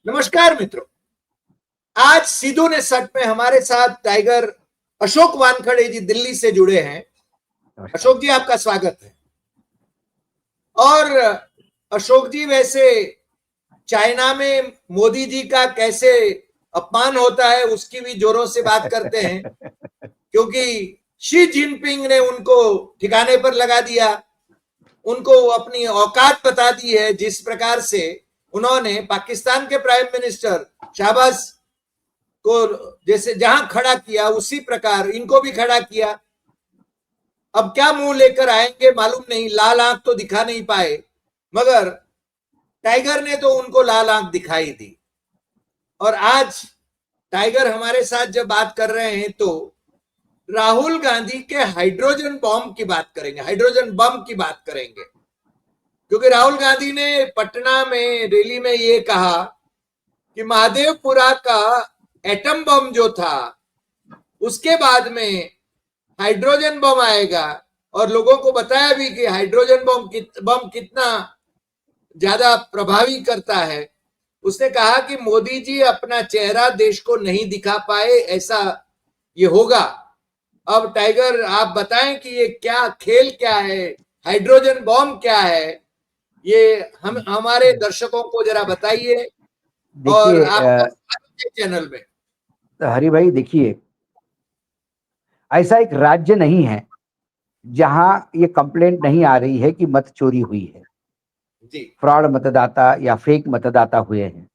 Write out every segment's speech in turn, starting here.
नमस्कार मित्रों। आज सीधू ने सट में हमारे साथ टाइगर अशोक वानखड़े जी दिल्ली से जुड़े हैं। अशोक जी, आपका स्वागत है। और अशोक जी, वैसे चाइना में मोदी जी का कैसे अपमान होता है उसकी भी जोरों से बात करते हैं, क्योंकि शी जिनपिंग ने उनको ठिकाने पर लगा दिया, उनको अपनी औकात बता दी है। जिस प्रकार से उन्होंने पाकिस्तान के प्राइम मिनिस्टर शाहबाज को जैसे जहां खड़ा किया, उसी प्रकार इनको भी खड़ा किया। अब क्या मुंह लेकर आएंगे मालूम नहीं। लाल आंख तो दिखा नहीं पाए, मगर टाइगर ने तो उनको लाल आंख दिखाई दी। और आज टाइगर हमारे साथ जब बात कर रहे हैं तो राहुल गांधी के हाइड्रोजन बॉम्ब की बात करेंगे, हाइड्रोजन बम की बात करेंगे। क्योंकि राहुल गांधी ने पटना में रैली में ये कहा कि महादेवपुरा का एटम बम जो था, उसके बाद में हाइड्रोजन बम आएगा। और लोगों को बताया भी कि हाइड्रोजन बम कितना ज्यादा प्रभावी करता है। उसने कहा कि मोदी जी अपना चेहरा देश को नहीं दिखा पाए, ऐसा ये होगा। अब टाइगर, आप बताएं कि ये क्या खेल क्या है, हाइड्रोजन बम क्या है, ये हम हमारे दर्शकों को जरा बताइए। और आप चैनल में हरि भाई, देखिए, ऐसा एक राज्य नहीं है जहां ये कंप्लेंट नहीं आ रही है कि मत चोरी हुई है, जी फ्रॉड मतदाता या फेक मतदाता हुए हैं।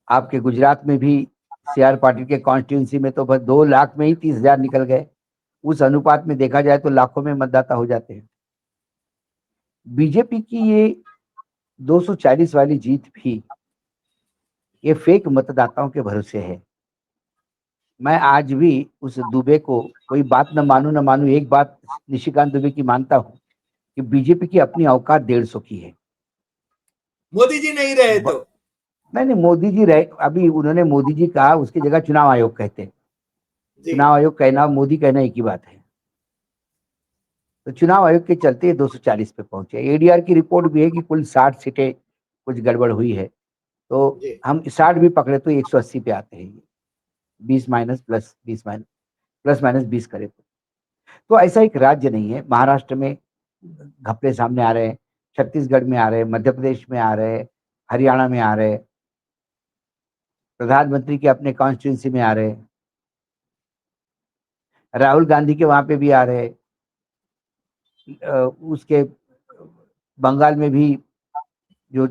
आपके गुजरात में भी सीआर पाटिल के कॉन्स्टिट्यूंसी में तो बस 2 लाख में ही 30,000 निकल गए। उस अनुपात में देखा जाए तो लाखों में मतदाता हो जाते हैं। बीजेपी की ये 240 वाली जीत भी ये फेक मतदाताओं के भरोसे है। मैं आज भी उस दुबे को, कोई बात न मानू, एक बात निशिकांत दुबे की मानता हूं कि बीजेपी की अपनी औकात 150 की है। मोदी जी नहीं रहे तो नहीं, मोदी जी रहे, अभी उन्होंने मोदी जी कहा, उसकी जगह चुनाव आयोग कहते हैं। जी चुनाव आयोग कहना, मोदी कहना एक ही बात है। तो चुनाव आयोग के चलते 240 पे पहुंचे। एडीआर की रिपोर्ट भी है कि कुल 60 सीटें कुछ गड़बड़ हुई है। तो जी हम 60 भी पकड़े तो 180 पे आते हैं। 20 minus plus 20 minus plus minus 20 करे तो ऐसा एक राज्य नहीं है। महाराष्ट्र में घपले सामने आ रहे हैं, छत्तीसगढ़ में आ रहे हैं, मध्य प्रदेश में आ रहे हैं, हरियाणा में आ रहे हैं, प्रधानमंत्री के अपने कॉन्स्टिट्यूंसी में आ रहे हैं, राहुल गांधी के वहां पे भी आ रहे हैं, उसके बंगाल में भी, जो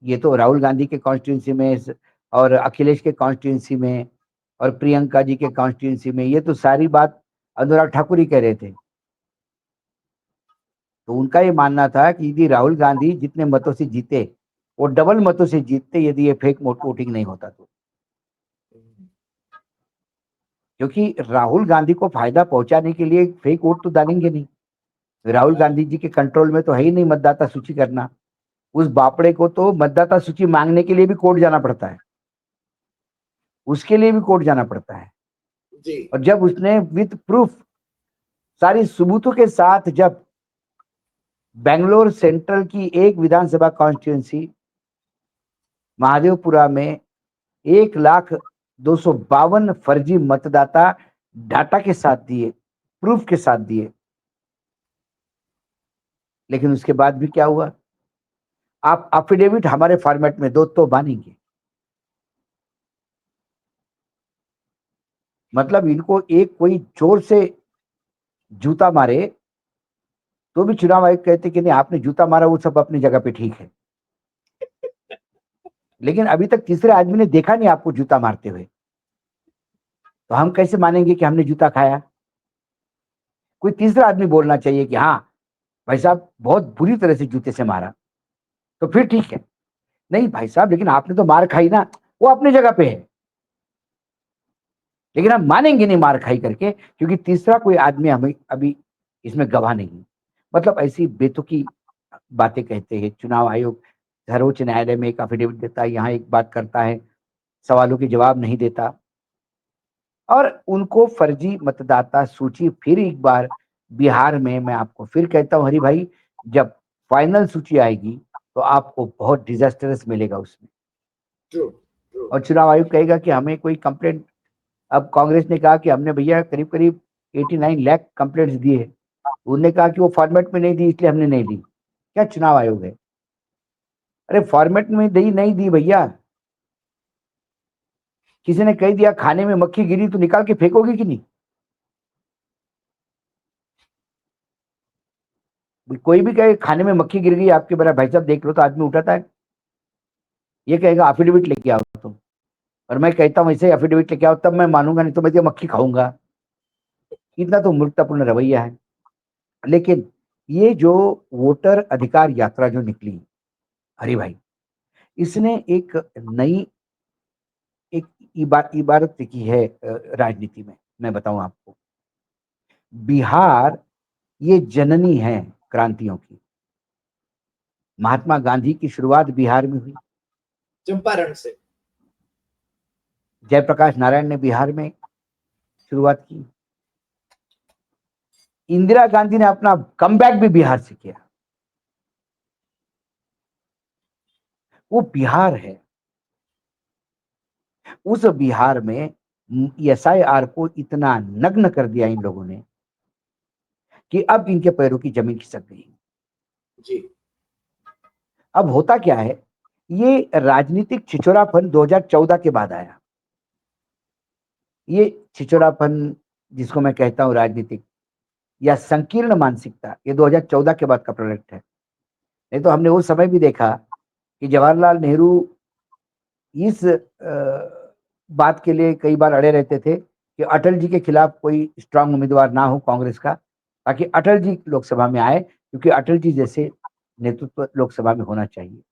ये तो राहुल गांधी के कॉन्स्टिट्यूंसी में और अखिलेश के कॉन्स्टिट्यूंसी में और प्रियंका जी के कॉन्स्टिट्यूंसी में, ये तो सारी बात अनुराग ठाकुर ही कह रहे थे। तो उनका ये मानना था कि यदि राहुल गांधी जितने मतों से जीते वो डबल मतों से जीतते यदि ये फेक वोटिंग नहीं होता तो। क्योंकि राहुल गांधी को फायदा पहुंचाने के लिए फेक वोट तो डालेंगे नहीं। राहुल गांधी जी के कंट्रोल में तो है ही नहीं मतदाता सूची करना। उस बापड़े को तो मतदाता सूची मांगने के लिए भी कोर्ट जाना पड़ता है, उसके लिए भी कोर्ट जाना पड़ता है। जी और जब उसने विथ प्रूफ सारी सबूतों के साथ, जब बेंगलोर सेंट्रल की एक विधानसभा कॉन्स्टिट्यूंसी महादेवपुरा में 1,02,52 फर्जी मतदाता डाटा के साथ दिए, प्रूफ के साथ दिए, लेकिन उसके बाद भी क्या हुआ? आप अफिडेविट हमारे फॉर्मेट में दो तो मानेंगे। मतलब इनको एक कोई जोर से जूता मारे तो भी चुनाव आयोग कहते कि नहीं, आपने जूता मारा वो सब अपनी जगह पे ठीक है, लेकिन अभी तक तीसरे आदमी ने देखा नहीं आपको जूता मारते हुए, तो हम कैसे मानेंगे कि हमने जूता खाया? कोई तीसरा आदमी बोलना चाहिए कि हाँ भाई साहब बहुत बुरी तरह से जूते से मारा, तो फिर ठीक है। नहीं भाई साहब, लेकिन आपने तो मार खाई ना, वो अपनी जगह पे है, लेकिन हम मानेंगे नहीं मार खाई करके, क्योंकि तीसरा कोई आदमी हमें अभी इसमें गवाह नहीं। मतलब ऐसी बेतुकी बातें कहते हैं चुनाव आयोग। सर्वोच्च न्यायालय में एक अफिडेविट देता है, यहाँ एक बात करता है, सवालों के जवाब नहीं देता। और उनको फर्जी मतदाता सूची फिर एक बार बिहार में, मैं आपको फिर कहता हूं हरि भाई, जब फाइनल सूची आएगी तो आपको बहुत डिजास्टरस मिलेगा उसमें। True true. और चुनाव आयोग कहेगा कि हमें कोई कंप्लेंट, अब कांग्रेस ने कहा कि हमने भैया करीब करीब 89 लाख कंप्लेंट्स दिए, उन्होंने कहा कि वो फॉर्मेट में नहीं दी इसलिए हमने नहीं दी। क्या चुनाव आयोग है? अरे फॉर्मेट में दी नहीं दी भैया, किसी ने कह दिया खाने में मक्खी गिरी तो निकाल के फेंकोगे कि नहीं? कोई भी कहे खाने में मक्खी गिर गई आपके, बड़ा भाई साहब देख लो, तो आदमी उठाता है, ये कहेगा अफिडेविट लेके आओ तुम, और मैं कहता हूं ऐसे अफिडेविट लेके आओ तब मैं मानूंगा, नहीं तो मैं मक्खी खाऊंगा। इतना तो मूर्खतापूर्ण रवैया है। लेकिन ये जो वोटर अधिकार यात्रा जो निकली, हरी भाई, इसने एक नई एक इबारत की है राजनीति में। मैं बताऊं आपको, बिहार ये जननी है क्रांतियों की। महात्मा गांधी की शुरुआत बिहार में हुई, चंपारण से। जयप्रकाश नारायण ने बिहार में शुरुआत की, इंदिरा गांधी ने अपना कमबैक भी बिहार से किया। वो बिहार है, उस बिहार में एसआईआर को इतना नग्न कर दिया इन लोगों ने कि अब इनके पैरों की जमीन खिसक गई। जी। अब होता क्या है, ये राजनीतिक छिछोरापन 2014 के बाद आया। ये छिछोरापन जिसको मैं कहता हूं राजनीतिक या संकीर्ण मानसिकता, ये 2014 के बाद का प्रोडक्ट है। नहीं तो हमने उस समय भी देखा कि जवाहरलाल नेहरू इस बात के लिए कई बार अड़े रहते थे कि अटल जी के खिलाफ कोई स्ट्रांग उम्मीदवार ना हो कांग्रेस का, ताकि अटल जी लोकसभा में आए, क्योंकि अटल जी जैसे नेतृत्व लोकसभा में होना चाहिए।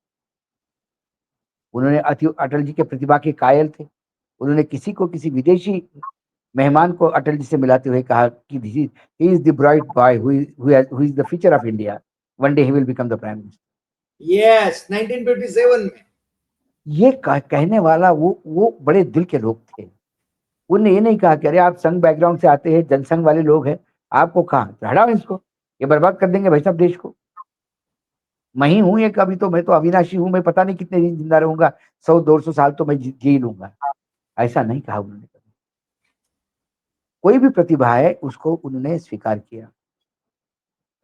उन्होंने अटल जी के प्रतिभा के कायल थे। उन्होंने किसी विदेशी मेहमान को अटल जी से मिलाते हुए कहा कि he is the bright boy who is the future of India, one day he will become the prime minister. Yes, 1957 में। ये कहने वाला वो बड़े दिल के लोग थे। उन्होंने ये नहीं कहा कि अरे आप संघ बैकग्राउंड से आते हैं, जनसंघ वाले लोग हैं, आपको कहा हटाओ इसको, ये बर्बाद कर देंगे भाई साहब देश को। मैं ही हूं एक, अभी तो मैं तो अविनाशी हूं, मैं पता नहीं कितने दिन जिंदा रहूंगा, 100-200 साल तो मैं जी लूंगा। ऐसा नहीं कहा उन्होंने। कोई भी प्रतिभा है उसको उन्होंने स्वीकार किया।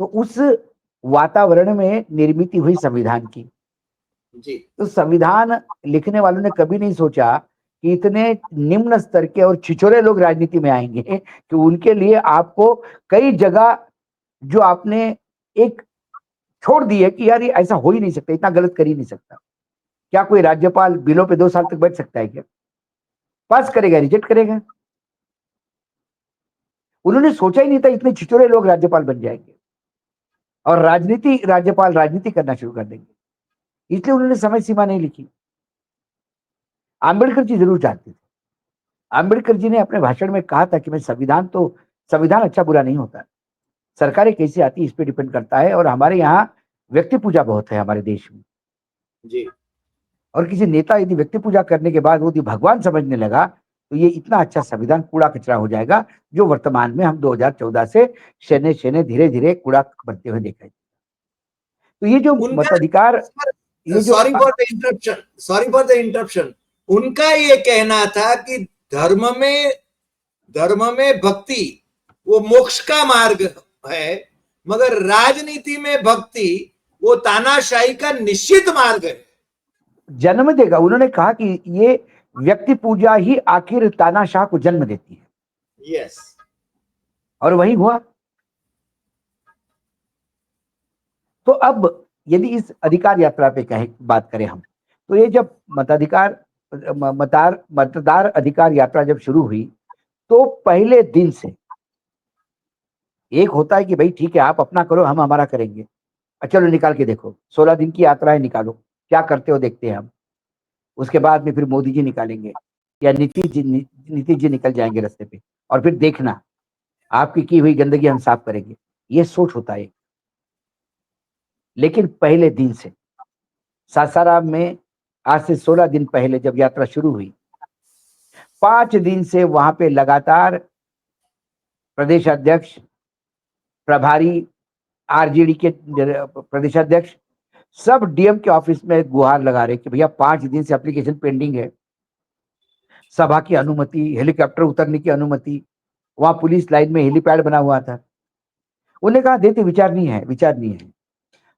तो उस वातावरण में निर्मित हुई संविधान की। जी। तो संविधान लिखने वालों ने कभी नहीं सोचा कि इतने निम्न स्तर के और छिछोरे लोग राजनीति में आएंगे, कि उनके लिए आपको कई जगह जो आपने एक छोड़ दी है कि यार ये ऐसा हो ही नहीं सकता, इतना गलत कर ही नहीं सकता। क्या कोई राज्यपाल बिलों पे 2 साल तक बैठ सकता है क्या? पास करेगा, रिजेक्ट करेगा। उन्होंने सोचा ही नहीं था इतने छिछोरे लोग राज्यपाल बन जाएंगे और राज्यपाल राजनीति करना शुरू कर देंगे, इसलिए उन्होंने समय सीमा नहीं लिखी। आंबेडकर जी जरूर जानते थे। आंबेडकर जी ने अपने भाषण में कहा था कि मैं संविधान अच्छा बुरा नहीं होता, सरकारें कैसी आती है इस पे डिपेंड करता है, और हमारे यहाँ व्यक्ति पूजा बहुत है हमारे देश में। जी। और किसी नेता यदि व्यक्ति पूजा करने के बाद वो यदि भगवान समझने लगा, तो ये इतना अच्छा संविधान कूड़ा कचरा हो जाएगा, जो वर्तमान में हम 2014 से शने शने धीरे धीरे कूड़ा बनते हुए देख रहे हैं। तो ये जो उनका, मताधिकार, ये जो सॉरी फॉर द इंटरप्शन, उनका ये कहना था कि धर्म में भक्ति वो मोक्ष का मार्ग है, मगर राजनीति में भक्ति वो तानाशाही का निश्चित मार्ग है, जन्म देगा। उन्होंने कहा कि ये व्यक्ति पूजा ही आखिर तानाशाह को जन्म देती है। यस। और वही हुआ। तो अब यदि इस अधिकार यात्रा पे बात करें हम, तो ये जब मतदार अधिकार यात्रा जब शुरू हुई, तो पहले दिन से एक होता है कि भाई ठीक है आप अपना करो, हम हमारा करेंगे, चलो निकाल के देखो, 16 दिन की यात्रा है, निकालो क्या करते हो देखते हैं हम। उसके बाद में फिर मोदी जी निकालेंगे या नीतीश जी निकल जाएंगे रास्ते पे, और फिर देखना आपकी की हुई गंदगी हम साफ करेंगे, ये सोच होता है। लेकिन पहले दिन से सासाराम में आज से 16 दिन पहले जब यात्रा शुरू हुई, 5 दिन से वहां पे लगातार प्रदेश अध्यक्ष, प्रभारी, आरजेडी के प्रदेश अध्यक्ष, सब डीएम के ऑफिस में गुहार लगा रहे कि भैया 5 दिन से एप्लीकेशन पेंडिंग है, सभा की अनुमति, हेलीकॉप्टर उतरने की अनुमति, वहां पुलिस लाइन में हेलीपैड बना हुआ था। उन्हें कहा देते, विचार नहीं है, विचार नहीं है।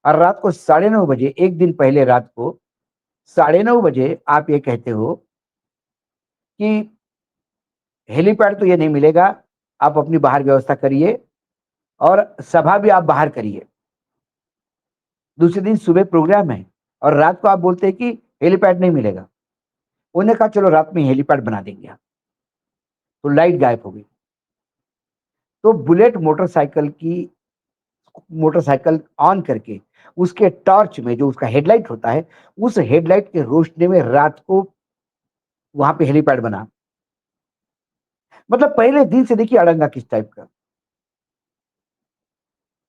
और रात को 9:30 बजे, एक दिन पहले रात को 9:30 बजे आप ये कहते हो कि हेलीपैड तो ये नहीं मिलेगा, आप अपनी बाहर व्यवस्था करिए और सभा भी आप बाहर करिए। दूसरे दिन सुबह प्रोग्राम है और रात को आप बोलते हैं कि हेलीपैड नहीं मिलेगा। उन्होंने कहा चलो रात में हेलीपैड बना देंगे आप। तो लाइट गायब हो गई। तो बुलेट मोटरसाइकिल ऑन करके उसके टॉर्च में, जो उसका हेडलाइट होता है, उस हेडलाइट के रोशनी में रात को वहां पे हेलीपैड बना। मतलब पहले दिन से देखिए अड़ंगा किस टाइप का।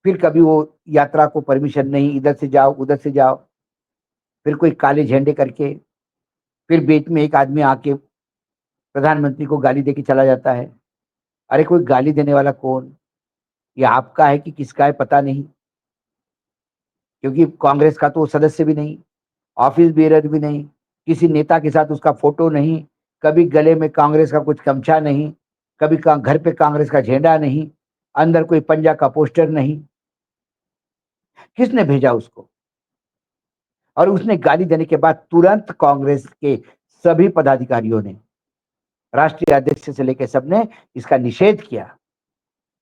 फिर कभी वो यात्रा को परमिशन नहीं, इधर से जाओ उधर से जाओ, फिर कोई काले झंडे करके, फिर बीच में एक आदमी आके प्रधानमंत्री को गाली देके चला जाता है। अरे कोई गाली देने वाला कौन, ये आपका है कि किसका है पता नहीं, क्योंकि कांग्रेस का तो वो सदस्य भी नहीं, ऑफिस बेरर भी नहीं, किसी नेता के साथ उसका फोटो नहीं, कभी गले में कांग्रेस का कुछ गमछा नहीं, कभी घर पे कांग्रेस का झंडा नहीं, अंदर कोई पंजा का पोस्टर नहीं। किसने भेजा उसको? और उसने गाली देने के बाद तुरंत कांग्रेस के सभी पदाधिकारियों ने, राष्ट्रीय अध्यक्ष से लेकर सबने इसका निषेध किया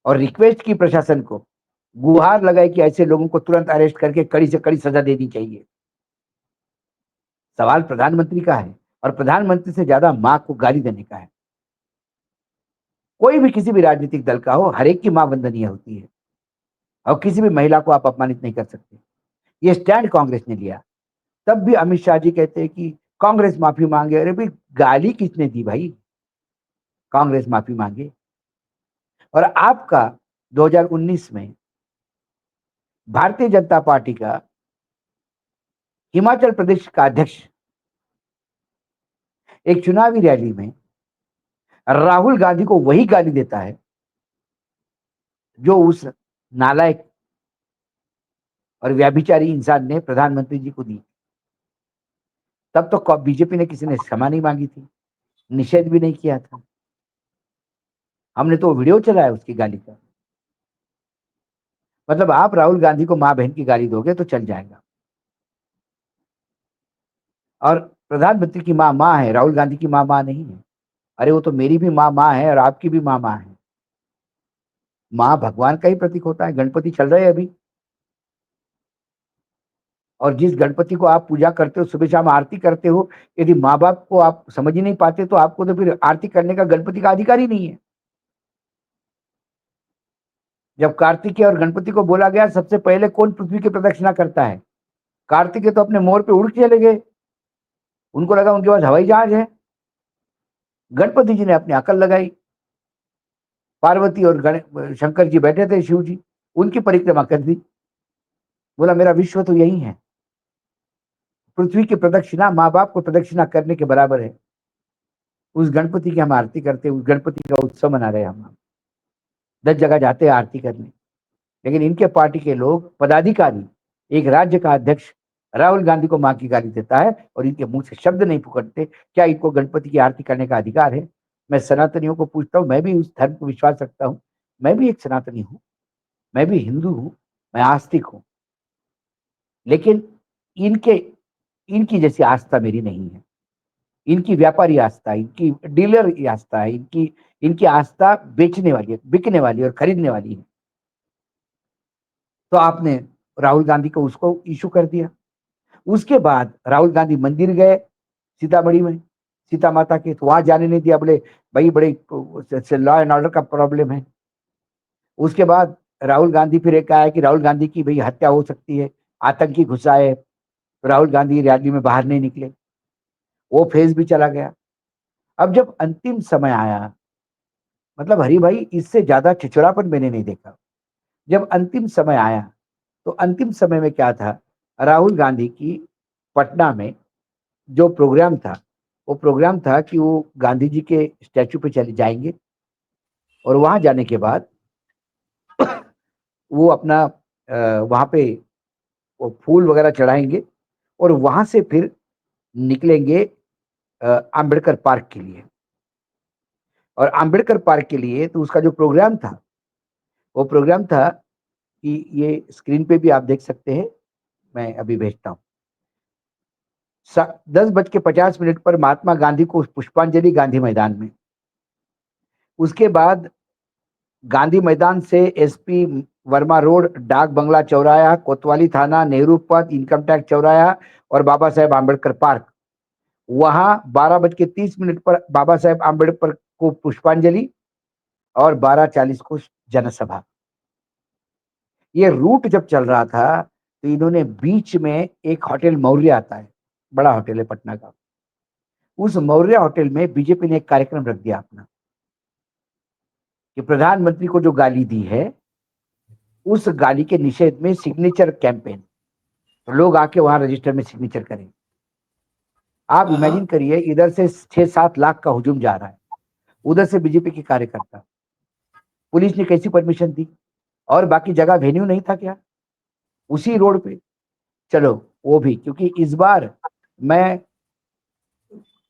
और रिक्वेस्ट की प्रशासन को, गुहार लगाई कि ऐसे लोगों को तुरंत अरेस्ट करके कड़ी से कड़ी सजा देनी चाहिए। सवाल प्रधानमंत्री का है और प्रधानमंत्री से ज्यादा मां को गाली देने का है। कोई भी किसी भी राजनीतिक दल का हो, हर एक की मां वंदनीय होती है और किसी भी महिला को आप अपमानित नहीं कर सकते। ये स्टैंड कांग्रेस ने लिया। तब भी अमित शाह जी कहते हैं कि कांग्रेस माफी मांगे। अरे भाई, गाली किसने दी भाई? कांग्रेस माफी मांगे। और आपका 2019 में भारतीय जनता पार्टी का हिमाचल प्रदेश का अध्यक्ष एक चुनावी रैली में राहुल गांधी को वही गाली देता है जो उस नालायक और व्याभिचारी इंसान ने प्रधानमंत्री जी को दी। तब तो बीजेपी ने किसी ने क्षमा नहीं मांगी थी, निषेध भी नहीं किया था। हमने तो वीडियो चलाया उसकी गाली का। मतलब आप राहुल गांधी को मां बहन की गाली दोगे तो चल जाएगा, और प्रधानमंत्री की मां मां है, राहुल गांधी की मां मां नहीं है। अरे वो तो मेरी भी मां मां है और आपकी भी मां मां है। मां भगवान का ही प्रतीक होता है। गणपति चल रहे हैं अभी, और जिस गणपति को आप पूजा करते हो, सुबह शाम आरती करते हो, यदि माँ बाप को आप समझ ही नहीं पाते तो आपको तो फिर आरती करने का गणपति का अधिकार ही नहीं है। जब कार्तिकेय और गणपति को बोला गया सबसे पहले कौन पृथ्वी की प्रदक्षिणा करता है, कार्तिकेय तो अपने मोर पे उड़ के चले गए, उनको लगा उनके पास हवाई जहाज है। गणपति जी ने अपनी अकल लगाई। पार्वती और शंकर जी बैठे थे, शिव जी, उनकी परिक्रमा कर दी। बोला मेरा विश्व तो यही है। पृथ्वी की प्रदक्षिणा माँ बाप को प्रदक्षिणा करने के बराबर है। उस गणपति की हम आरती करते, उस गणपति का उत्सव मना रहे हम। 10 जगह जाते हैं आरती करने, लेकिन इनके पार्टी के लोग, पदाधिकारी, एक राज्य का अध्यक्ष राहुल गांधी को मां की गाली देता है और इनके मुंह से शब्द नहीं फुकटते। क्या इनको गणपति की आरती करने का अधिकार है? मैं सनातनियों को पूछता हूँ, मैं भी उस धर्म को विश्वास रखता हूँ, मैं भी एक सनातनी हूँ, मैं भी हिंदू हूँ, मैं आस्तिक हूँ, लेकिन इनके इनकी जैसी आस्था मेरी नहीं है। इनकी व्यापारी आस्था, इनकी डीलर आस्था है, इनकी इनकी आस्था बेचने वाली है, बिकने वाली है और खरीदने वाली है। तो आपने राहुल गांधी को उसको इशू कर दिया। उसके बाद राहुल गांधी मंदिर गए सीतामढ़ी में, सीता माता के, तो वहां जाने नहीं दिया, बोले भाई बड़े लॉ एंड ऑर्डर का प्रॉब्लम है। उसके बाद राहुल गांधी फिर एक आया कि राहुल गांधी की भाई हत्या हो सकती है, आतंकी घुसा है, तो राहुल गांधी रैली में बाहर नहीं निकले। वो फेज भी चला गया। अब जब अंतिम समय आया, मतलब हरी भाई, इससे ज्यादा चिचोरापन मैंने नहीं देखा। जब अंतिम समय आया तो अंतिम समय में क्या था, राहुल गांधी की पटना में जो प्रोग्राम था, वो प्रोग्राम था कि वो गांधी जी के स्टैचू पे चले जाएंगे और वहां जाने के बाद वो अपना वहां पे वो फूल वगैरह चढ़ाएंगे और वहां से फिर निकलेंगे अंबेडकर पार्क के लिए। और अंबेडकर पार्क के लिए तो उसका जो प्रोग्राम था, वो प्रोग्राम था कि ये स्क्रीन पे भी आप देख सकते हैं, मैं अभी भेजता हूँ। 10:50 पर महात्मा गांधी को पुष्पांजलि गांधी मैदान में। उसके बाद गांधी मैदान से एसपी वर्मा रोड, डाक बंगला चौराया, कोतवाली थाना, नेहरू पथ, इनकम टैक्स चौराया और बाबा साहेब आम्बेडकर पार्क। वहां 12:30 पर बाबा साहेब आम्बेडकर को पुष्पांजलि और 12:40 को जनसभा। ये रूट जब चल रहा था तो इन्होंने बीच में एक होटल मौर्य आता है, बड़ा होटल है पटना का, उस मौर्य होटल में बीजेपी ने एक कार्यक्रम रख दिया अपना कि प्रधानमंत्री को जो गाली दी है उस गाली के निषेध में सिग्नेचर कैंपेन, तो लोग आके वहां रजिस्टर में सिग्नेचर करें। आप इमेजिन करिए, इधर से 6-7 लाख का हुजूम जा रहा है, उधर से बीजेपी के कार्यकर्ता, पुलिस ने कैसी परमिशन दी? और बाकी जगह वेन्यू नहीं था क्या उसी रोड पे? चलो वो भी, क्योंकि इस बार मैं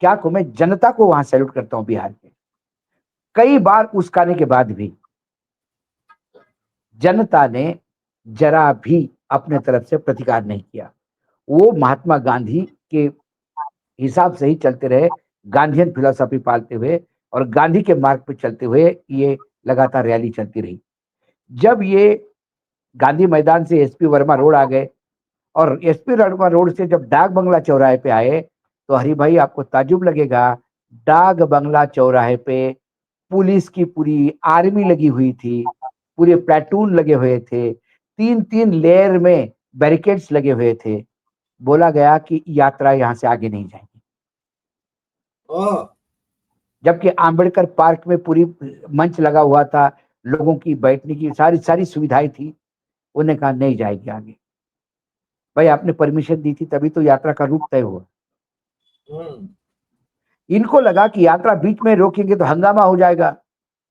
क्या कहूं, मैं जनता को वहां सैल्यूट करता हूं बिहार के। कई बार उस्काने के बाद भी जनता ने जरा भी अपने तरफ से प्रतिकार नहीं किया। वो महात्मा गांधी के हिसाब से ही चलते रहे, गांधीयन फिलोसॉफी पालते हुए और गांधी के मार्ग पर चलते हुए ये लगातार रैली चलती रही। जब ये गांधी मैदान से एसपी वर्मा रोड आ गए और एसपी वर्मा रोड से जब डाक बंगला चौराहे पे आए, तो हरि भाई आपको ताजुब लगेगा, डाक बंगला चौराहे पे पुलिस की पूरी आर्मी लगी हुई थी, पूरे प्लाटून लगे हुए थे, 3-3 लेयर में बैरिकेड्स लगे हुए थे। बोला गया कि यात्रा यहां से आगे नहीं जाएगी। जबकि आम्बेडकर पार्क में पूरी मंच लगा हुआ था, लोगों की बैठने की सारी सारी सुविधाएं थी। उन्होंने कहा नहीं जाएगी आगे। भाई आपने परमिशन दी थी तभी तो यात्रा का रूट तय हुआ। इनको लगा कि यात्रा बीच में रोकेंगे तो हंगामा हो जाएगा,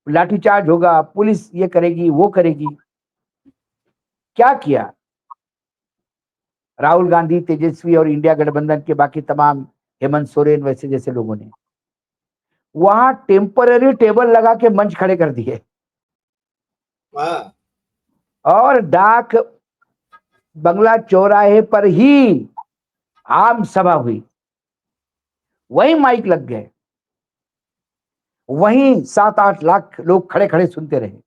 लाठीचार्ज होगा, पुलिस ये करेगी वो करेगी। क्या किया राहुल गांधी, तेजस्वी और इंडिया गठबंधन के बाकी तमाम, हेमंत सोरेन वैसे जैसे लोगों ने वहां टेम्पररी टेबल लगा के मंच खड़े कर दिए और डाक बंगला चौराहे पर ही आम सभा हुई। वहीं माइक लग गए, वहीं 7-8 लाख लोग खड़े खड़े सुनते रहे।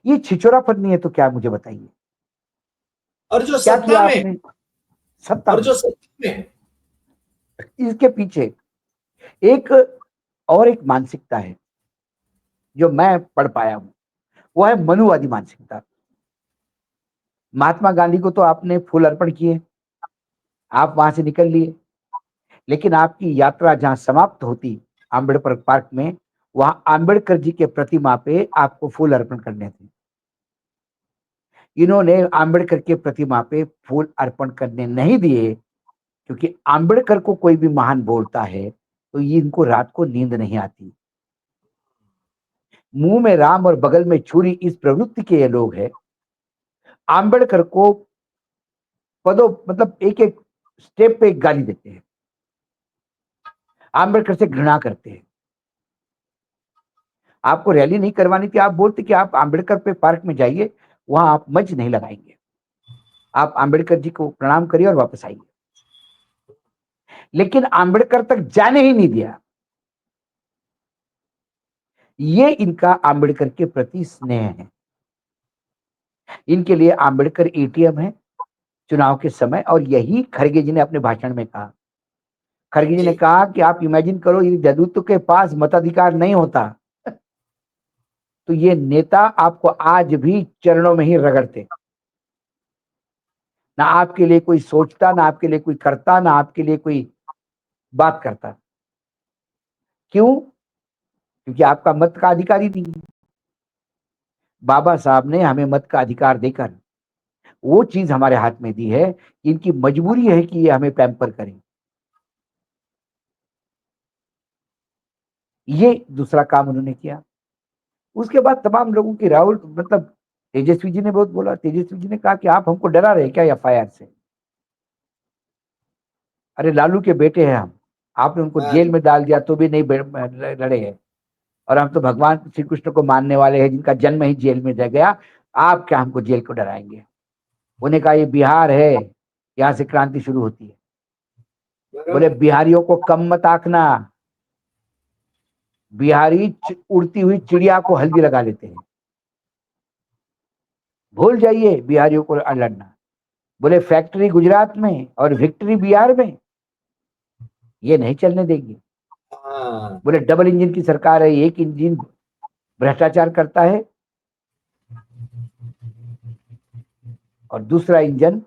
ये छिछोरापन नहीं है तो क्या, मुझे बताइए। और जो क्या किया सत्ता में, आपने सत्ता और में? जो सत्ता में इसके पीछे एक और एक मानसिकता है जो मैं पढ़ पाया हूं, वो है मनुवादी मानसिकता। महात्मा गांधी को तो आपने फूल अर्पण किए, आप वहां से निकल लिए, लेकिन आपकी यात्रा जहां समाप्त होती आम्बेडकर पार्क में, वहां आम्बेडकर जी के प्रतिमा पे आपको फूल अर्पण करने थे। इन्होंने आम्बेडकर के प्रतिमा पे फूल अर्पण करने नहीं दिए, क्योंकि आम्बेडकर को कोई भी महान बोलता है तो ये इनको रात को नींद नहीं आती। मुंह में राम और बगल में छुरी, इस प्रवृत्ति के ये लोग हैं। आम्बेडकर को पदों मतलब एक एक स्टेप पे एक गाली देते हैं, आम्बेडकर से घृणा करते हैं। आपको रैली नहीं करवानी थी, आप बोलते कि आप आम्बेडकर पे पार्क में जाइए, वहां आप मंच नहीं लगाएंगे, आप आम्बेडकर जी को प्रणाम करिए और वापस आइए। लेकिन आम्बेडकर तक जाने ही नहीं दिया। ये इनका आम्बेडकर के प्रति स्नेह है। इनके लिए आम्बेडकर एटीएम है चुनाव के समय। और यही खड़गे जी ने अपने भाषण में कहा। खड़गे जी ने कहा कि आप इमेजिन करो, यदि जदूत्व के पास मताधिकार नहीं होता तो ये नेता आपको आज भी चरणों में ही रगड़ते। ना आपके लिए कोई सोचता, ना आपके लिए कोई करता, ना आपके लिए कोई बात करता। क्यों? क्योंकि आपका मत का अधिकार ही नहीं है। बाबा साहब ने हमें मत का अधिकार देकर वो चीज हमारे हाथ में दी है, इनकी मजबूरी है कि ये हमें पैम्पर करें। ये दूसरा काम उन्होंने किया। उसके बाद तमाम लोगों की राहुल मतलब तेजस्वी जी ने बहुत बोला। तेजस्वी जी ने कहा कि आप हमको डरा रहे क्या एफआईआर से? अरे लालू के बेटे हैं हम, आपने उनको हाँ जेल में डाल दिया तो भी नहीं लड़े हैं। और हम तो भगवान श्री कृष्ण को मानने वाले हैं जिनका जन्म ही जेल में रह गया, आप क्या हमको जेल को डराएंगे? उन्हें कहा ये बिहार है, यहाँ से क्रांति शुरू होती है। बोले बिहारियों को कम मत आंकना, बिहारी उड़ती हुई चिड़िया को हल्दी लगा लेते हैं, भूल जाइए बिहारियों को लड़ना। बोले फैक्ट्री गुजरात में और विक्ट्री बिहार में, ये नहीं चलने देंगे। हाँ। बोले डबल इंजन की सरकार है, एक इंजन भ्रष्टाचार करता है और दूसरा इंजन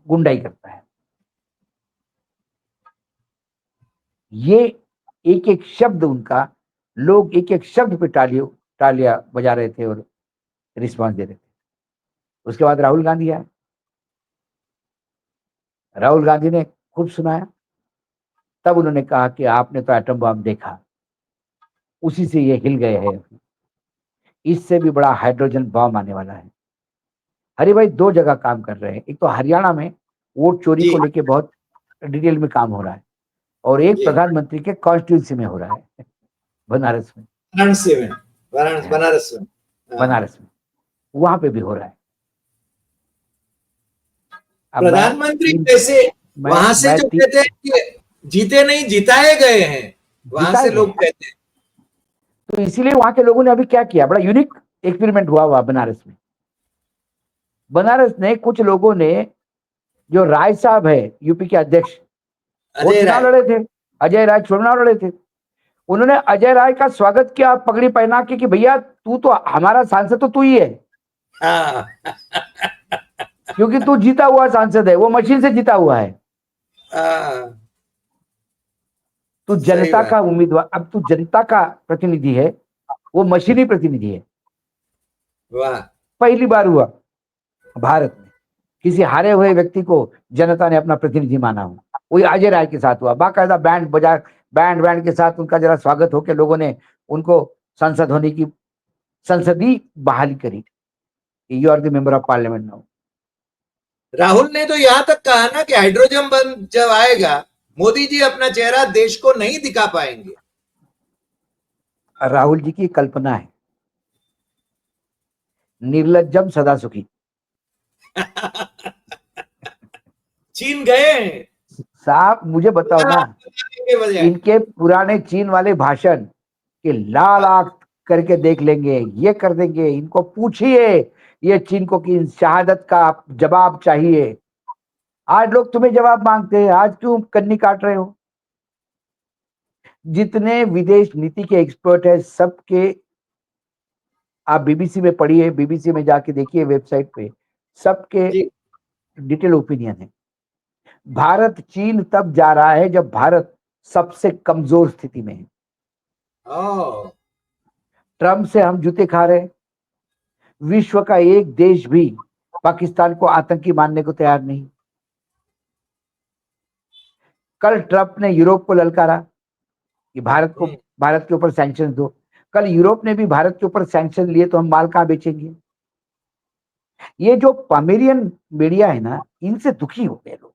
गुंडाई करता है। ये एक एक शब्द उनका, लोग एक एक शब्द पे तालियां बजा रहे थे और रिस्पांस दे रहे थे। उसके बाद राहुल गांधी आए। राहुल गांधी ने खूब सुनाया। तब उन्होंने कहा कि आपने तो एटम बम देखा, उसी से ये हिल गए हैं, इससे भी बड़ा हाइड्रोजन बम आने वाला है। हरि भाई दो जगह काम कर रहे हैं, एक तो हरियाणा में वोट चोरी जी को लेके बहुत डिटेल में काम हो रहा है, और एक जी प्रधानमंत्री के कॉन्स्टिट्यूंसी में हो रहा है, बनारस में। वाराणसी में, हाँ, बनारस में। हाँ। बनारस में, वहां पे भी हो रहा है। अब प्रधानमंत्री इन कैसे मैं वहां से मैं जो ती, कहते हैं कि जीते नहीं जिताए गए हैं, वहां जिताए से गए लोग हैं। कहते हैं। तो इसीलिए वहां के लोगों ने अभी क्या किया, बड़ा यूनिक एक्सपेरिमेंट हुआ बनारस में। बनारस ने कुछ लोगों ने, जो राय साहब है यूपी के अध्यक्ष, वो अजय चुनाव राय। लड़े थे, अजय राय चुनाव लड़े थे। उन्होंने अजय राय का स्वागत किया पगड़ी पहना के कि भैया तू तो हमारा सांसद तो तू ही है, हाँ क्योंकि तू जीता हुआ सांसद है, वो मशीन से जीता हुआ है। हाँ। तू सही जनता बात। का उम्मीदवार, अब तू जनता का प्रतिनिधि है, वो मशीनी प्रतिनिधि है। वाह। पहली बार हुआ भारत में किसी हारे हुए व्यक्ति को जनता ने अपना प्रतिनिधि माना हो। वही अजय राय के साथ हुआ, बाकायदा बैंड बैंड के साथ उनका जरा स्वागत होकर लोगों ने उनको संसद होने की, संसदीय बहाली करी। You are the member of parliament now. Rahul ने तो यहां तक कहा ना कि हाइड्रोजन बम जब आएगा, मोदी जी अपना चेहरा देश को नहीं दिखा पाएंगे। राहुल जी की कल्पना है, निर्लज्जम सदा सुखी। चीन गए हैं साहब मुझे बताओ ना, के बजाय। इनके पुराने चीन वाले भाषण कि लाल आंख करके देख लेंगे, ये कर देंगे, इनको पूछिए ये चीन को कि शहादत का जवाब चाहिए। आज लोग तुम्हें जवाब मांगते हैं, आज क्यों कन्नी काट रहे हो? जितने विदेश नीति के एक्सपर्ट है सबके, आप बीबीसी में पढ़िए, बीबीसी में जाके देखिए वेबसाइट पे, सबके जी। डिटेल ओपिनियन है। भारत चीन तब जा रहा है जब भारत सबसे कमजोर स्थिति में है। ओ। ट्रम्प से हम जूते खा रहे हैं, विश्व का एक देश भी पाकिस्तान को आतंकी मानने को तैयार नहीं। कल ट्रम्प ने यूरोप को ललकारा कि भारत के ऊपर सैंक्शन दो। कल यूरोप ने भी भारत के ऊपर सैंक्शन लिए तो हम माल कहां बेचेंगे? ये जो पमेरियन मीडिया है ना, इनसे दुखी हो गए लोग।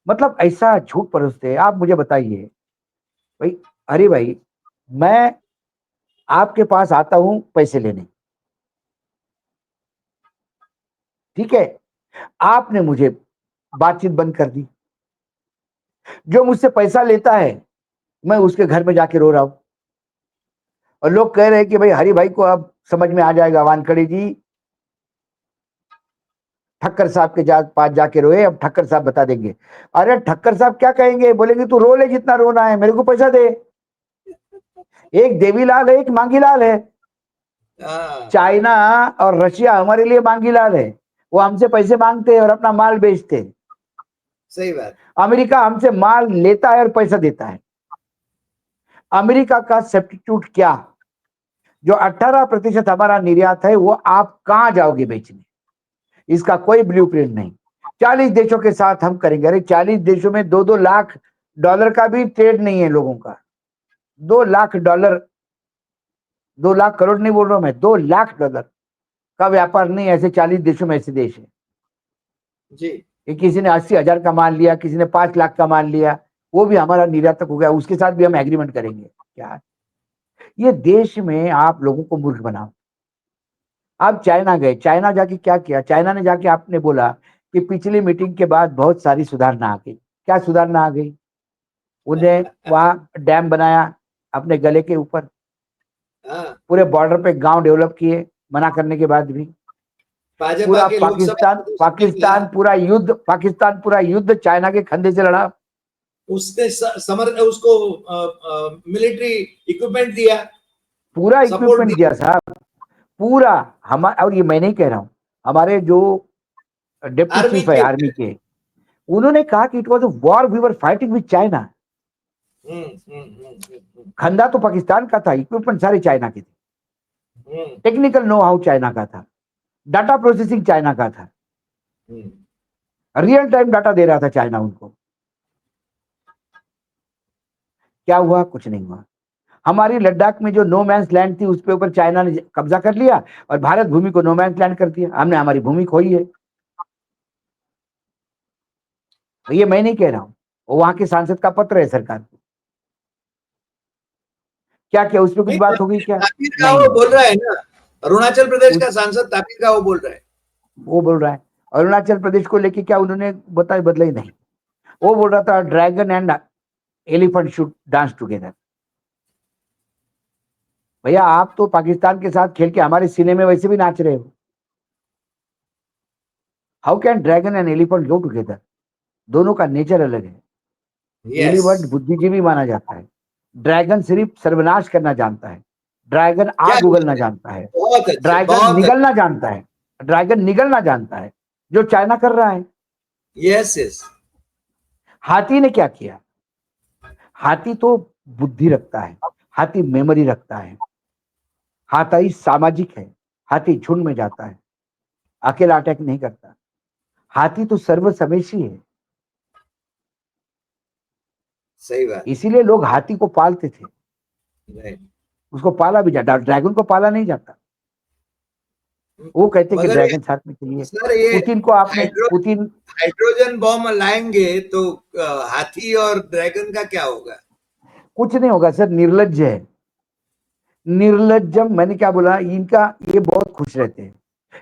मतलब ऐसा झूठ परोसते हैं। आप मुझे बताइए भाई, अरे भाई मैं आपके पास आता हूं पैसे लेने, ठीक है, आपने मुझे बातचीत बंद कर दी। जो मुझसे पैसा लेता है मैं उसके घर में जाके रो रहा हूं, और लोग कह रहे हैं कि भाई हरि भाई को अब समझ में आ जाएगा, वानखड़े जी ठक्कर साहब के पास जाके रोए, अब ठक्कर साहब बता देंगे। अरे ठक्कर साहब क्या कहेंगे? बोलेंगे तू रो ले जितना रोना है, मेरे को पैसा दे। एक देवीलाल है, एक मांगीलाल है। हाँ। चाइना और रशिया हमारे लिए मांगीलाल है, वो हमसे पैसे मांगते हैं और अपना माल बेचते हैं। सही बात। अमेरिका हमसे माल लेता है और पैसा देता है। अमेरिका का सब्स्टिट्यूट क्या? जो 18% हमारा निर्यात है वो आप कहां जाओगे बेचने? इसका कोई ब्लूप्रिंट नहीं। 40 देशों के साथ हम करेंगे। अरे 40 देशों में 2-2 लाख डॉलर का भी ट्रेड नहीं है लोगों का। $2 लाख 2 लाख करोड़ नहीं बोल रहा हूं मैं, $2 लाख का व्यापार नहीं। ऐसे 40 देशों में ऐसे देश है जी। कि किसी ने 80,000 का मान लिया, किसी ने 5 लाख का मान लिया, वो भी हमारा निर्यातक हो गया, उसके साथ भी हम एग्रीमेंट करेंगे। क्या ये देश में आप लोगों को मूर्ख बनाओ। आप चाइना गए, चाइना जाके क्या किया? चाइना ने जाके आपने बोला कि पिछली मीटिंग के बाद बहुत सारी सुधारना आ गई। क्या सुधारना आ गई? उन्हें वहां डैम बनाया अपने गले के ऊपर, हाँ, पूरे बॉर्डर पे गांव डेवलप किए, मना करने के बाद भी। भाजपा पूरा के लोकसभा सदस्य ने किया। पाकिस्तान पूरा युद्ध चाइना के खंडे से लड़ा। उसने उसको मिलिट्री इक्विपमेंट दिया, पूरा सपोर्ट इक्विपमेंट दिया। दिया साहब, पूरा। हम, और ये मैं नहीं कह रहा हूं, हमारे जो डिप्टी आर्मी चीफ है के। आर्मी के, उन्होंने कहा कि it was a war, we were fighting with China. खंडा तो पाकिस्तान का था, इक्विपमेंट सारे चाइना के थे, टेक्निकल नो हाउ चाइना का था, डाटा प्रोसेसिंग चाइना का था, रियल टाइम डाटा दे रहा था चाइना उनको। क्या हुआ? कुछ नहीं हुआ। हमारी लद्दाख में जो नो मैंस लैंड थी उसके ऊपर चाइना ने कब्जा कर लिया और भारत भूमि को नो मैंस लैंड कर दिया। हमने हमारी भूमि खोई है। तो ये मैं नहीं कह रहा हूं, वो वहां के सांसद का पत्र है सरकार को। क्या क्या उस पर कुछ नहीं, बात हो गई क्या? तापिर नहीं गाव नहीं, बोल रहा है ना, अरुणाचल प्रदेश उस का सांसद तापिर गाव बोल रहा है। वो बोल रहा है अरुणाचल प्रदेश को लेके क्या उन्होंने बताया? बदला ही नहीं। वो बोल रहा था dragon and elephant should dance together. भैया आप तो पाकिस्तान के साथ खेल के हमारे सीने में वैसे भी नाच रहे हो। How can dragon and elephant go together? दोनों का नेचर अलग है। यस। एलिफेंट बुद्धिजीवी माना जाता है, ड्रैगन सिर्फ सर्वनाश करना जानता है, ड्रैगन क्या आग बात उगलना है, जानता है, बहुत अच्छे, ड्रैगन बहुत निगलना अच्छे। जानता है, ड्रैगन निगलना जानता है, जो चाइना कर रहा है। Yes yes. हाथी ने क्या किया? हाथी तो बुद्धि रखता है, हाथी मेमोरी रखता है, हाथी सामाजिक है, हाथी झुंड में जाता है, अकेला अटैक नहीं करता। हाथी तो सर्वसमेशी है। सही बात। इसीलिए लोग हाथी को पालते थे। राइट। उसको पाला भी जाता, ड्रैगन को पाला नहीं जाता। वो कहते कि मगर ड्रैगन साथ में चलिए। सर ये पुतिन को आपने, हाइड्रो पुतिन, हाइड्रोजन बॉम्ब लाएंगे तो हाथी और ड्रैगन का क्या होगा? कुछ नहीं होगा सर, निर्लज्ज है। निर्लज्जम, मैंने क्या बोला? इनका, ये बहुत खुश रहते हैं,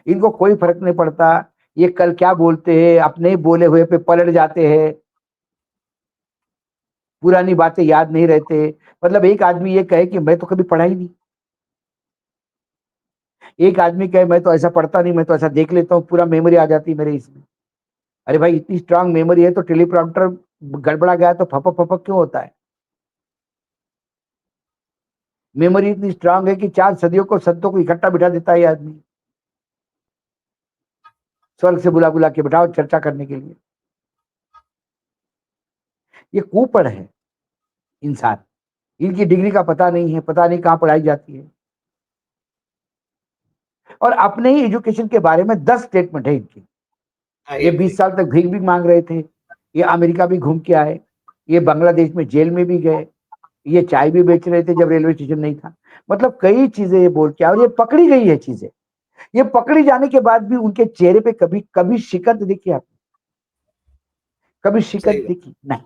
इनको कोई फर्क नहीं पड़ता ये कल क्या बोलते हैं, अपने ही बोले हुए पे पलट जाते हैं, पुरानी बातें याद नहीं रहते। मतलब एक आदमी ये कहे कि मैं तो कभी पढ़ा ही नहीं, एक आदमी कहे मैं तो ऐसा पढ़ता नहीं, मैं तो ऐसा देख लेता हूँ, पूरा मेमोरी आ जाती है मेरे इसमें। अरे भाई इतनी स्ट्रांग मेमोरी है तो टेलीप्रॉम्प्टर गड़बड़ा गया तो फपक फपक क्यों होता है? मेमोरी इतनी स्ट्रांग है कि 4 सदियों को, संतों को इकट्ठा बिठा देता है ये आदमी, स्वर्ग से बुला बुला के बिठाओ चर्चा करने के लिए। ये कुपढ़ है इंसान, इनकी डिग्री का पता नहीं है, पता नहीं कहां पढ़ाई जाती है। और अपने ही एजुकेशन के बारे में 10 स्टेटमेंट है इनकी। आई ये एग्री। 20 साल तक भीख भी मांग रहे थे, ये अमेरिका भी घूम के आए, ये बांग्लादेश में जेल में भी गए, ये चाय भी बेच रहे थे जब रेलवे स्टेशन नहीं था। मतलब कई चीजें ये बोल के, और ये पकड़ी गई है चीजें। ये पकड़ी जाने के बाद भी उनके चेहरे पे कभी कभी शिकत दिखी आपने? कभी सही शिकत बात। दिखी? नहीं।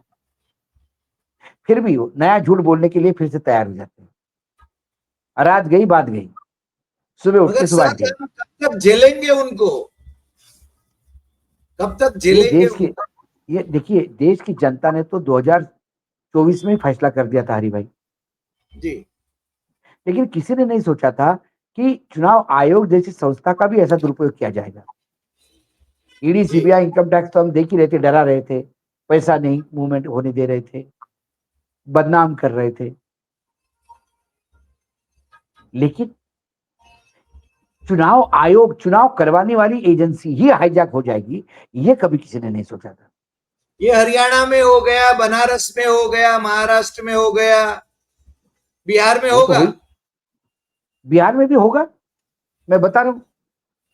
फिर भी वो नया झूठ बोलने के लिए फिर से तैयार हो जाते हैं। रात गई बात गई, सुबह उठ मगर के सर सुबह गई। हम कब तक झेलेंगे उनको? कब तक ये झेलेंगे देश की, उनको? ये देखिए देश की जनता ने तो 2024 में ही फैसला कर दिया था हरी भाई। जी। लेकिन किसी ने नहीं सोचा था कि चुनाव आयोग जैसी संस्था का भी ऐसा दुरुपयोग किया जाएगा। ईडी जी। सीबीआई इनकम टैक्स तो हम देख ही रहे थे, डरा रहे थे, पैसा नहीं मूवमेंट होने दे रहे थे, बदनाम कर रहे थे। लेकिन चुनाव आयोग, चुनाव करवाने वाली एजेंसी ही हाईजैक हो जाएगी, ये कभी किसी ने नहीं सोचा था। ये हरियाणा में हो गया, बनारस में हो गया, महाराष्ट्र में हो गया, बिहार में वो तो होगा। हुई, बिहार में भी होगा। मैं बता रहा हूं,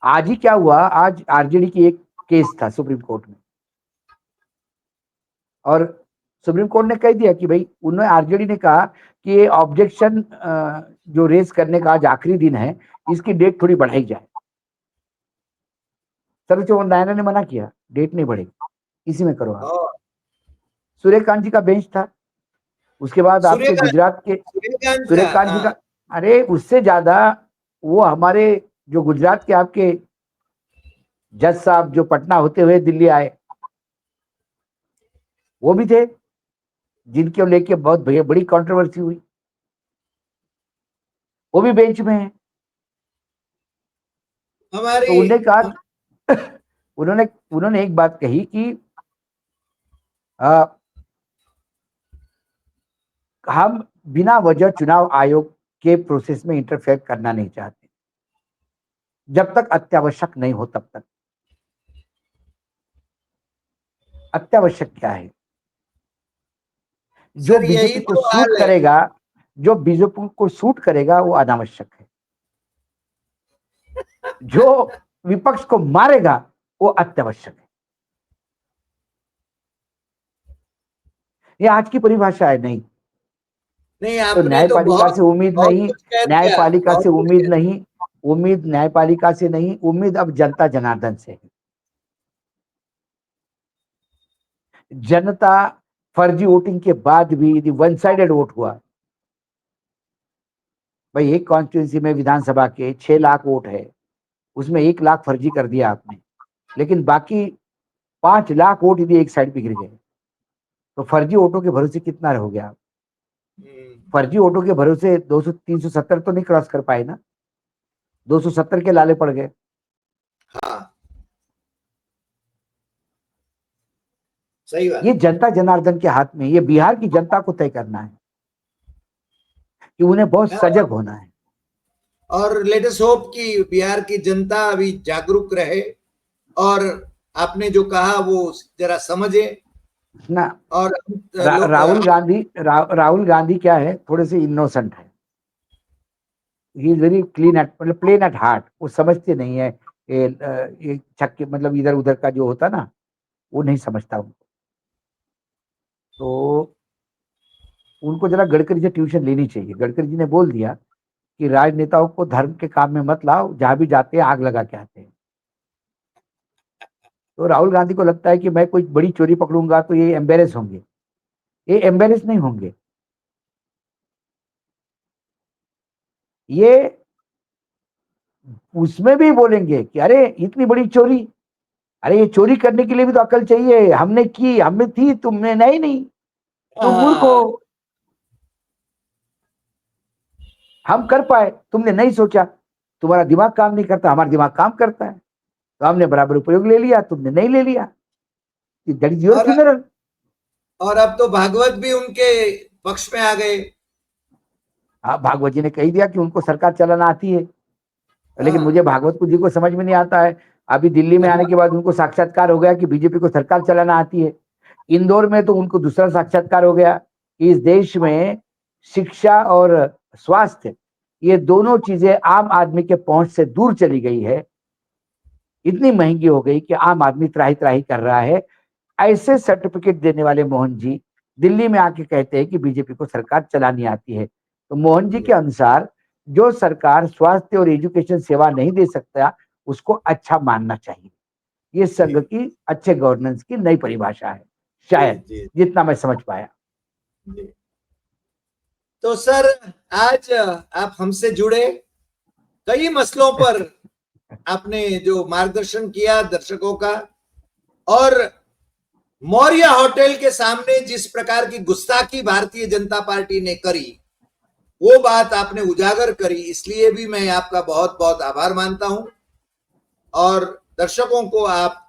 आज ही क्या हुआ, आज आरजेडी की एक केस था सुप्रीम कोर्ट में, और सुप्रीम कोर्ट ने कह दिया कि भाई, उन्होंने, आरजेडी ने कहा कि ये ऑब्जेक्शन जो रेस करने का आज आखिरी दिन है, इसकी डेट थोड़ी बढ़ाई जाए। सर्वोच्च न्यायालय ने मना किया, डेट नहीं बढ़ेगी, इसी में करो आप। सूर्यकांत जी का बेंच था, उसके बाद आपके गुजरात के सूर्यकांत जी का, अरे उससे ज्यादा वो हमारे जो गुजरात के आपके जज साहब जो पटना होते हुए दिल्ली आए, वो भी थे, जिनके लेके बहुत बड़ी कंट्रोवर्सी हुई, वो भी बेंच में है। तो उन्हें कहा उन्होंने एक बात कही कि हम बिना वजह चुनाव आयोग के प्रोसेस में इंटरफेयर करना नहीं चाहते, जब तक अत्यावश्यक नहीं हो तब तक। अत्यावश्यक क्या है? जो बीजेपी को सूट करेगा, जो बीजेपी को सूट करेगा वो अनावश्यक है। जो विपक्ष को मारेगा वो अत्यावश्यक है। ये आज की परिभाषा है। नहीं तो न्यायपालिका से उम्मीद नहीं, न्यायपालिका से उम्मीद नहीं, उम्मीद न्यायपालिका से नहीं, उम्मीद अब जनता जनार्दन से है। जनता फर्जी वोटिंग के बाद भी यदि वन साइडेड वोट हुआ, भाई एक कॉन्स्टिट्यूंसी में विधानसभा के 6 लाख वोट है, उसमें 1 लाख फर्जी कर दिया आपने, लेकिन बाकी 5 लाख वोट यदि एक साइड पे गिर गए, तो फर्जी वोटों के भरोसे कितना रहोगे आप? फर्जी वोटों के भरोसे 370 तो नहीं क्रॉस कर पाए ना, 270 के लाले पड़ गए। हाँ, सही बात। ये जनता जनार्दन के हाथ में, ये बिहार की जनता को तय करना है कि उन्हें बहुत सजग होना है। और लेटेस्ट होप कि बिहार की जनता अभी जागरूक रहे और आपने जो कहा वो जरा समझे ना। और राहुल गांधी क्या है, थोड़े से इनोसेंट है, he is very clean at, मतलब प्लेन एट हार्ट। वो समझते नहीं है ये छक्के, मतलब इधर उधर का जो होता ना, वो नहीं समझता उनको। तो उनको जरा गडकरी से ट्यूशन लेनी चाहिए। गडकरी जी ने बोल दिया कि राजनेताओं को धर्म के काम में मत लाओ, जहां भी जाते हैं आग लगा के आते हैं। तो राहुल गांधी को लगता है कि मैं कोई बड़ी चोरी पकड़ूंगा तो ये एम्बेरेस होंगे। ये एम्बेरेस नहीं होंगे, ये उसमें भी बोलेंगे कि अरे इतनी बड़ी चोरी, अरे ये चोरी करने के लिए भी तो अकल चाहिए, हमने की, हमें थी, तुमने नहीं, तुम मूर्ख हो, हम कर पाए, तुमने नहीं सोचा, तुम्हारा दिमाग काम नहीं करता, हमारा दिमाग काम करता है, तो हमने बराबर उपयोग ले लिया, तुमने नहीं ले लिया। That is your funeral. और अब तो भागवत भी उनके पक्ष में आ गए। हाँ, भागवत जी ने कह दिया कि उनको सरकार चलाना आती है, लेकिन मुझे भागवत जी को समझ में नहीं आता है। अभी दिल्ली में आने के बाद उनको साक्षात्कार हो गया कि बीजेपी को सरकार चलाना आती है। इंदौर में तो उनको दूसरा साक्षात्कार हो गया कि इस देश में शिक्षा और स्वास्थ्य, ये दोनों चीजें आम आदमी के पहुंच से दूर चली गई है, इतनी महंगी हो गई कि आम आदमी त्राही त्राही कर रहा है। ऐसे सर्टिफिकेट देने वाले मोहन जी दिल्ली में आके कहते हैं कि बीजेपी को सरकार चलानी आती है। तो मोहन जी के अनुसार जो सरकार स्वास्थ्य और एजुकेशन सेवा नहीं दे सकता, उसको अच्छा मानना चाहिए। ये संघ की अच्छे गवर्नेंस की नई परिभाषा है, शायद, जितना मैं समझ पाया। तो सर, आज आप हमसे जुड़े, कई मसलों पर आपने जो मार्गदर्शन किया दर्शकों का, और मौर्य होटल के सामने जिस प्रकार की गुस्ताखी भारतीय जनता पार्टी ने करी, वो बात आपने उजागर करी, इसलिए भी मैं आपका बहुत बहुत आभार मानता हूं। और दर्शकों को आप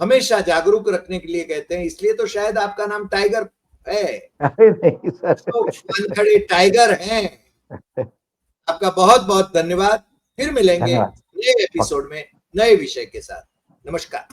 हमेशा जागरूक रखने के लिए कहते हैं, इसलिए तो शायद आपका नाम टाइगर है। तो वानखेड़े टाइगर हैं। आपका बहुत बहुत धन्यवाद। फिर मिलेंगे नए एपिसोड में नए विषय के साथ। नमस्कार।